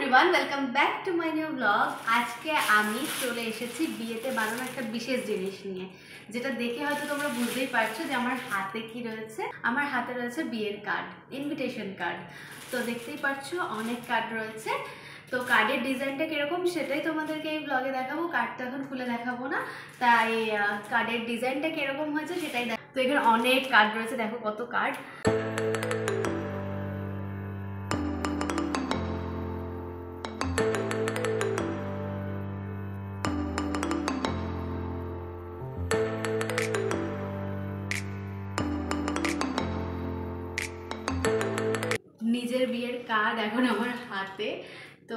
Everyone welcome back to my new blog. आज के आमी चले एसेছি বিয়েতে বানানো একটা বিশেষ জিনিস নিয়ে, যেটা দেখে হয়তো তোমরা বুঝতেই পারছো যে আমার হাতে কি রয়েছে। আমার হাতে রয়েছে বিয়ের কার্ড, ইনভিটেশন কার্ড। তো দেখতেই পারছো অনেক কার্ড রয়েছে। তো কার্ডের ডিজাইনটা কিরকম সেটাই তোমাদেরকে এই ব্লগে দেখাবো। কার্ডটা এখন খুলে দেখাবো না, তাই কার্ডের ডিজাইনটা কিরকম হয়েছে সেটাই দেখাবো। তো এখানে অনেক কার্ড রয়েছে, দেখো কত কার্ড। নিজের বিয়ের কার্ড এখন আমার হাতে, তো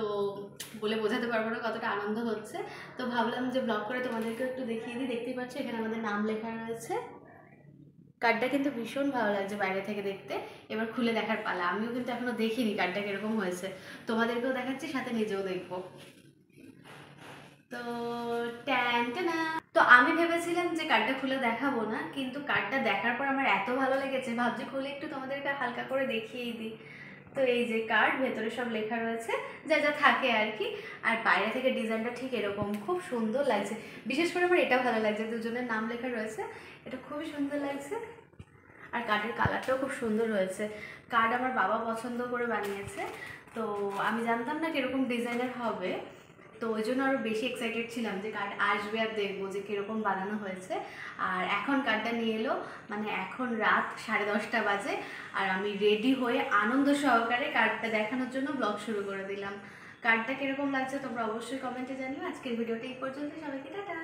বলে বোঝাতে পারবো না কতটা আনন্দ হচ্ছে। তো ভাবলাম যে ব্লগ করে তোমাদেরকে একটু দেখিয়ে দিই। দেখতেই পাচ্ছ এখানে আমাদের নাম লেখা রয়েছে। কার্ডটা কিন্তু ভীষণ ভালো লাগছে বাইরে থেকে দেখতে। এবার খুলে দেখার পালা। আমিও কিন্তু এখনো দেখিনি কার্ডটা কিরকম হয়েছে, তোমাদেরকেও দেখাচ্ছি, সাথে নিজেও দেখবো। তো তো আমি ভেবেছিলাম যে কার্ডটা খুলে দেখাবো না, কিন্তু কার্ডটা দেখার পর আমার এত ভালো লেগেছে, ভাবছি খুলে একটু তোমাদেরকে হালকা করে দেখিয়েই দিই। তো এই যে কার্ড, ভেতরে সব লেখা রয়েছে যা যা থাকে আর কি। আর বাইরে থেকে ডিজাইনটা ঠিক এরকম, খুব সুন্দর লাগছে। বিশেষ করে আমার এটা ভালো লাগছে, দুজনের নাম লেখা রয়েছে, এটা খুবই সুন্দর লাগছে। আর কার্ডের কালারটাও খুব সুন্দর হয়েছে। কার্ড আমার বাবা পছন্দ করে বানিয়েছে, তো আমি জানতাম না কিরকম ডিজাইনের হবে, তো ওই জন্য আরও বেশি এক্সাইটেড ছিলাম যে কার্ড আসবে আর দেখবো যে কীরকম বানানো হয়েছে। আর এখন কার্ডটা নিয়ে এলো, মানে এখন রাত 10:30 বাজে, আর আমি রেডি হয়ে আনন্দ সহকারে কার্ডটা দেখানোর জন্য ব্লগ শুরু করে দিলাম। কার্ডটা কীরকম লাগছে তোমরা অবশ্যই কমেন্টে জানিও। আজকের ভিডিওটা এই পর্যন্ত, সবাইকে টাটা।